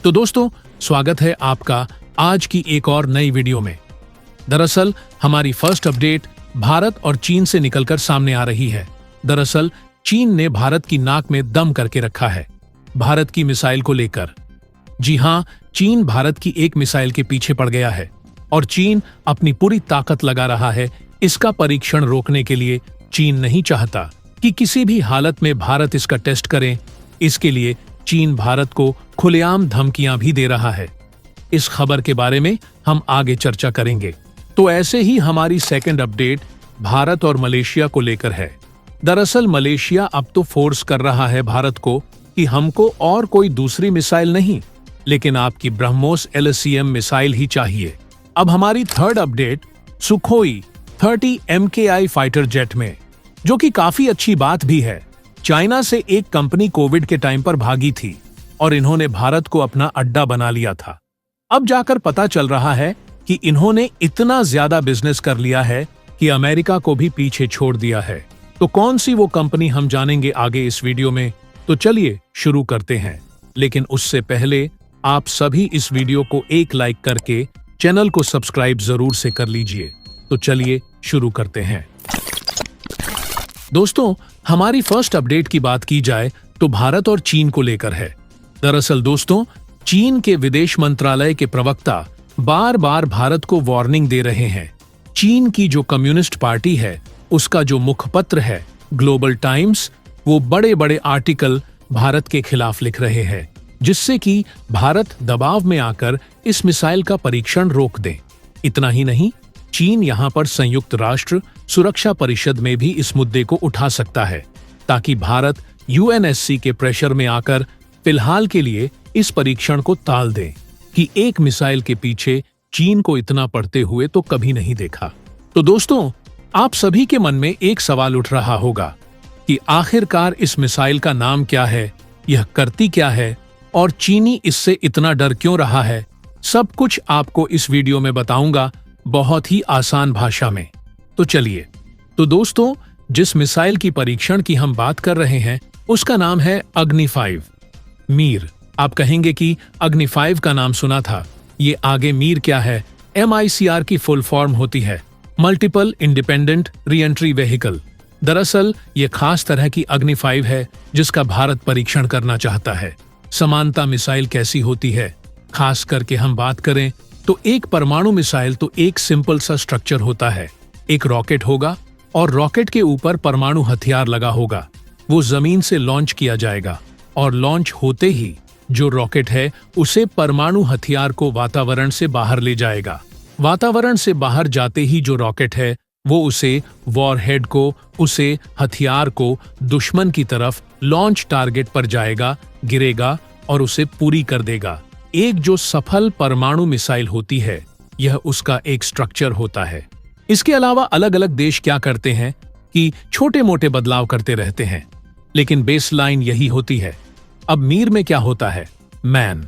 तो दोस्तों, स्वागत है आपका आज की एक और नई वीडियो में। दरअसल हमारी फर्स्ट अपडेट भारत और चीन से निकलकर सामने आ रही है। दरअसल चीन ने भारत की नाक में दम करके रखा है भारत की मिसाइल को लेकर। जी हां, चीन भारत की एक मिसाइल के पीछे पड़ गया है और चीन अपनी पूरी ताकत लगा रहा है इसका परीक्षण रोकने के लिए। चीन नहीं चाहता कि किसी भी हालत में भारत इसका टेस्ट करे। इसके लिए चीन भारत को खुलेआम धमकियां भी दे रहा है। इस खबर के बारे में हम आगे चर्चा करेंगे। तो ऐसे ही हमारी सेकंड अपडेट भारत और मलेशिया को लेकर है। दरअसल मलेशिया अब तो फोर्स कर रहा है भारत को कि हमको और कोई दूसरी मिसाइल नहीं, लेकिन आपकी ब्रह्मोस LCM मिसाइल ही चाहिए। अब हमारी third update Sukhoi 30 MKI fighter jet में, जो कि काफी अच्छी बात भी है। चाइना से एक कंपनी कोविड के टाइम पर भागी थी और इन्होंने भारत को अपना अड्डा बना लिया था। अब जाकर पता चल रहा है कि इन्होंने इतना ज्यादा बिजनेस कर लिया है कि अमेरिका को भी पीछे छोड़ दिया है। तो कौन सी वो कंपनी हम जानेंगे आगे इस वीडियो में। तो चलिए शुरू करते हैं, लेकिन उससे पहले आप सभी इस वीडियो को एक लाइक करके चैनल को सब्सक्राइब जरूर से कर लीजिए। तो चलिए शुरू करते हैं। दोस्तों, हमारी फर्स्ट अपडेट की बात की जाए तो भारत और चीन को लेकर है। दरअसल दोस्तों, चीन के विदेश मंत्रालय के प्रवक्ता बार बार भारत को वार्निंग दे रहे हैं। चीन की जो कम्युनिस्ट पार्टी है उसका जो मुखपत्र है ग्लोबल टाइम्स, वो बड़े बड़े आर्टिकल भारत के खिलाफ लिख रहे हैं, जिससे कि भारत दबाव में आकर इस मिसाइल का परीक्षण रोक दे। इतना ही नहीं, चीन यहां पर संयुक्त राष्ट्र सुरक्षा परिषद में भी इस मुद्दे को उठा सकता है, ताकि भारत UNSC के प्रेशर में आकर फिलहाल के लिए इस परीक्षण को टाल दे कि एक मिसाइल के पीछे चीन को इतना पड़ते हुए तो कभी नहीं देखा। तो दोस्तों, आप सभी के मन में एक सवाल उठ रहा होगा कि आखिरकार इस मिसाइल का नाम क्या है, यह करती क्या है और चीनी इससे इतना डर क्यों रहा है। सब कुछ आपको इस वीडियो में बताऊंगा, बहुत ही आसान भाषा में। तो चलिए। तो दोस्तों, जिस मिसाइल की परीक्षण की हम बात कर रहे हैं उसका नाम है अग्नि 5 मीर। आप कहेंगे कि अग्नि 5 का नाम सुना था, ये आगे मीर क्या है। MICR की फुल फॉर्म होती है मल्टीपल इंडिपेंडेंट रीएंट्री व्हीकल। दरअसल ये खास तरह की अग्नि 5 है जिसका भारत परीक्षण करना चाहता है। समानता मिसाइल कैसी होती है, खास करके हम बात करें तो एक परमाणु मिसाइल तो एक सिंपल सा स्ट्रक्चर होता है। एक रॉकेट होगा और रॉकेट के ऊपर परमाणु हथियार लगा होगा। वो जमीन से लॉन्च किया जाएगा और लॉन्च होते ही जो रॉकेट है उसे परमाणु हथियार को वातावरण से बाहर ले जाएगा। वातावरण से बाहर जाते ही जो रॉकेट है वो उसे वॉरहेड को, उसे हथियार को दुश्मन की तरफ लॉन्च टारगेट पर जाएगा, गिरेगा और उसे पूरी कर देगा। एक जो सफल परमाणु मिसाइल होती है, यह उसका एक स्ट्रक्चर होता है। इसके अलावा अलग अलग देश क्या करते हैं कि छोटे मोटे बदलाव करते रहते हैं, लेकिन बेसलाइन यही होती है। अब मीर में क्या होता है, मैन।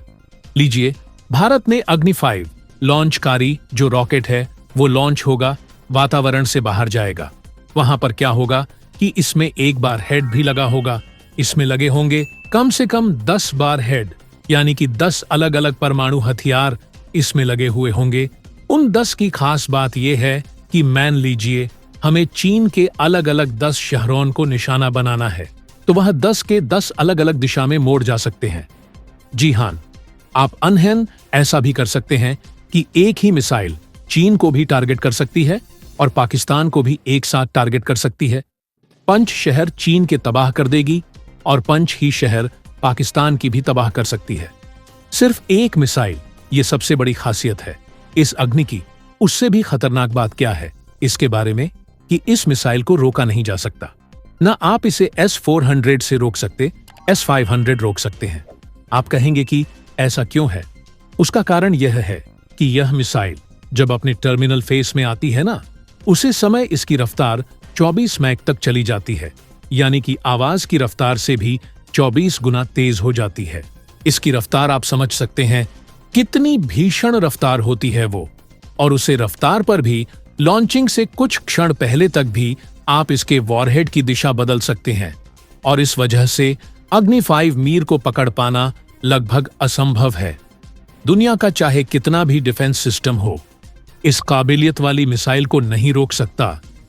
लीजिए, भारत ने अग्नि 5 लॉन्चकारी जो रॉकेट है वो लॉन्च होगा, वातावरण से बाहर जाएगा। वहां पर क्या होगा कि इसमें एक बार हेड भी लगा होगा। इसमें लगे होंगे कम से कम 10 बार हेड, यानी कि 10 अलग अलग परमाणु हथियार इसमें लगे हुए होंगे। उन 10 की खास बात यह है कि मान लीजिए हमें चीन के अलग अलग 10 शहरों को निशाना बनाना है, तो वह 10 के 10 अलग अलग दिशा में मोड़ जा सकते हैं। जी हां, आप अनहन ऐसा भी कर सकते हैं कि एक ही मिसाइल चीन को भी टारगेट कर सकती है और पाकिस्तान को भी एक साथ टारगेट कर सकती है। 5 शहर चीन के तबाह कर देगी और 5 ही शहर पाकिस्तान की भी तबाह कर सकती है। सिर्फ एक मिसाइल, ये सबसे बड़ी खासियत है इस अग्नि की। उससे भी खतरनाक बात क्या है इसके बारे में कि इस मिसाइल को रोका नहीं जा सकता। ना आप इसे S-400 से रोक सकते, S-500 रोक सकते हैं। आप कहेंगे कि ऐसा क्यों है। उसका कारण यह है कि यह मिसाइल जब अपने टर्मिनल फेस में आती है ना, उसी समय इसकी रफ्तार 24 मैक तक चली जाती है, यानी कि आवाज की रफ्तार से भी 24 गुना तेज हो जाती है। इसकी रफ्तार आप समझ सकते हैं कितनी भीषण रफ्तार होती है वो। और उसे रफ्तार पर भी लॉन्चिंग से कुछ क्षण पहले तक भी आप इसके वॉरहेड की दिशा बदल सकते हैं और इस वजह से अग्नि 5 मीर को पकड़ पाना लगभग असंभव है। दुनिया का चाहे कितना भी डिफेंस सिस्टम हो, इस काबिलियत वाली मिसाइल को नहीं रोक सकता।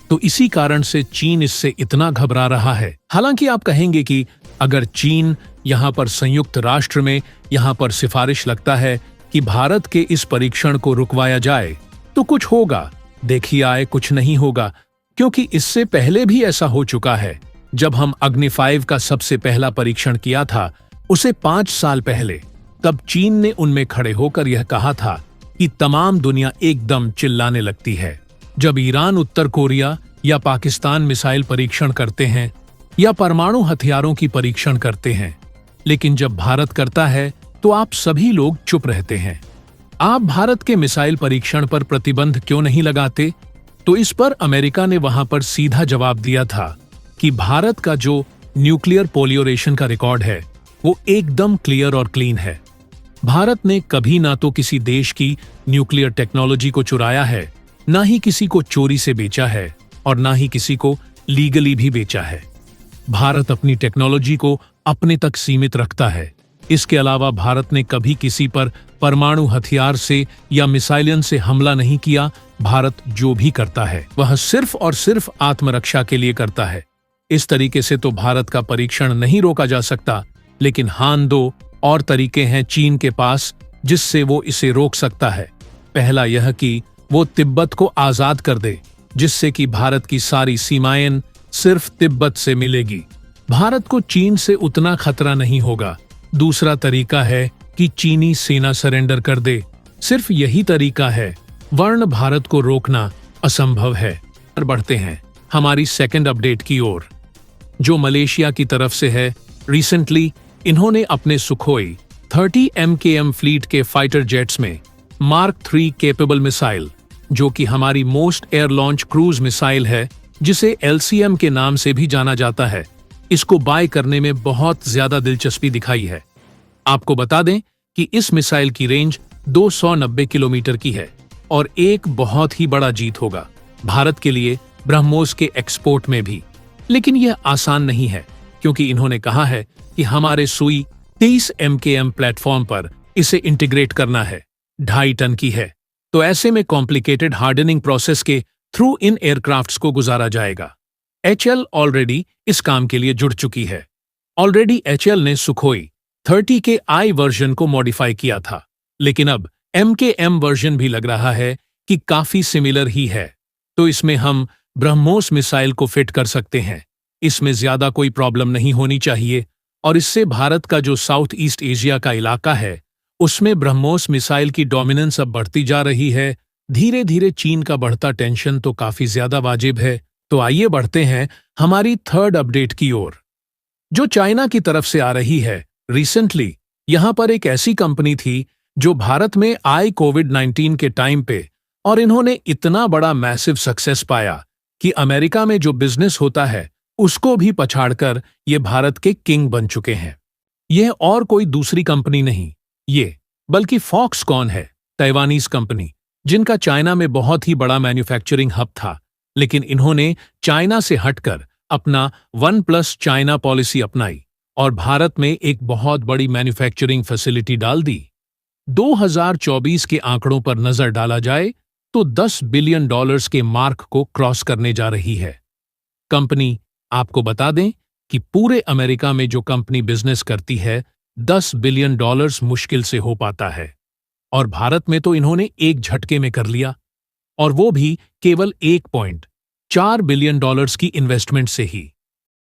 तो इसी कारण से चीन इससे इतना घबरा रहा है। हालांकि आप कहेंगे कि अगर चीन यहां पर संयुक्त राष्ट्र में यहां पर सिफारिश लगता है कि भारत के इस परीक्षण को रुकवाया जाए तो कुछ होगा। देखिए आए कुछ नहीं होगा, क्योंकि इससे पहले भी ऐसा हो चुका है। जब हम अग्नि 5 का सबसे पहला परीक्षण किया था, उसे 5 साल पहले, तब चीन ने उनमें खड़े होकर यह कहा था कि तमाम दुनिया एकदम चिल्लाने लगती है। जब ईरान, उत्तर कोरिया या पाकिस्तान मिसाइल परीक्षण करते हैं या परमाणु हथियारों की परीक्षण करते हैं, लेकिन जब भारत करता है तो आप सभी लोग चुप रहते हैं। आप भारत के मिसाइल परीक्षण पर प्रतिबंध क्यों नहीं लगाते? तो इस पर अमेरिका ने वहां पर सीधा जवाब दिया था कि भारत का जो न्यूक्लियर पोलियोरेशन का रिकॉर्ड है वो एकदम क्लियर और क्लीन है। भारत ने कभी ना तो किसी देश की न्यूक्लियर टेक्नोलॉजी को चुराया है, ना ही किसी को चोरी से बेचा है और ना ही किसी को लीगली भी बेचा है। भारत अपनी टेक्नोलॉजी को अपने तक सीमित रखता है। इसके अलावा भारत ने कभी किसी पर परमाणु हथियार से या मिसाइलन से हमला नहीं किया। भारत जो भी करता है वह सिर्फ और सिर्फ आत्मरक्षा के लिए करता है। इस तरीके से तो भारत का परीक्षण नहीं रोका जा सकता, लेकिन हाँ, 2 और तरीके हैं चीन के पास जिससे वो इसे रोक सकता है। पहला यह कि वो तिब्बत को आजाद कर दे, जिससे कि भारत की सारी सीमाएं सिर्फ तिब्बत से मिलेगी। भारत को चीन से उतना खतरा नहीं होगा। दूसरा तरीका है कि चीनी सेना सरेंडर कर दे। सिर्फ यही तरीका है, वरना भारत को रोकना असंभव है। और बढ़ते हैं हमारी सेकंड अपडेट की ओर, जो मलेशिया की तरफ से है। रिसेंटली इन्होंने अपने सुखोई 30 MKM फ्लीट के फाइटर जेट्स में मार्क 3 केपेबल मिसाइल, जो कि हमारी most air launch cruise missile है, जिसे LCM के नाम से भी जाना जाता है, इसको बाय करने में बहुत ज्यादा दिलचस्पी दिखाई है। आपको बता दें कि इस मिसाइल की रेंज 290 किलोमीटर की है और एक बहुत ही बड़ा जीत होगा भारत के लिए ब्रह्मोस के एक्सपोर्ट में भी। लेकिन यह आसान नहीं है, क्योंकि इन्होंने कहा है कि हमारे सुई 30 MKM प्लेटफॉर्म पर इसे इंटीग्रेट करना है। 2.5 टन की है, तो ऐसे में कॉम्प्लिकेटेड हार्डनिंग प्रोसेस के थ्रू इन एयरक्राफ्ट्स को गुजारा जाएगा। HL ऑलरेडी इस काम के लिए जुड़ चुकी है। ऑलरेडी HL ने सुखोई 30 के I वर्जन को मॉडिफाई किया था, लेकिन अब MKM वर्जन भी लग रहा है कि काफी सिमिलर ही है, तो इसमें हम ब्रह्मोस मिसाइल को फिट कर सकते हैं। इसमें ज्यादा कोई प्रॉब्लम नहीं होनी चाहिए, और इससे भारत का जो साउथ ईस्ट एशिया का इलाका है उसमें ब्रह्मोस मिसाइल की डोमिनेंस अब बढ़ती जा रही है। धीरे धीरे चीन का बढ़ता टेंशन तो काफी ज्यादा वाजिब है। तो आइए बढ़ते हैं हमारी थर्ड अपडेट की ओर, जो चाइना की तरफ से आ रही है। रिसेंटली यहां पर एक ऐसी कंपनी थी जो भारत में आई कोविड-19 के टाइम पे, और इन्होंने इतना बड़ा मैसिव सक्सेस पाया कि अमेरिका में जो बिजनेस होता है उसको भी पछाड़कर ये भारत के किंग बन चुके हैं। यह और कोई दूसरी कंपनी नहीं, ये बल्कि फॉक्सकॉन है, ताइवानीज कंपनी, जिनका चाइना में बहुत ही बड़ा मैन्युफैक्चरिंग हब था। लेकिन इन्होंने चाइना से हटकर अपना 1+ चाइना पॉलिसी अपनाई और भारत में एक बहुत बड़ी मैन्युफैक्चरिंग फैसिलिटी डाल दी। 2024 के आंकड़ों पर नजर डाला जाए तो $10 बिलियन के मार्क को क्रॉस करने जा रही है कंपनी। आपको बता दें कि पूरे अमेरिका में जो कंपनी बिजनेस करती है, $10 बिलियन मुश्किल से हो पाता है, और भारत में तो इन्होंने एक झटके में कर लिया, और वो भी केवल $1.4 बिलियन की इन्वेस्टमेंट से ही।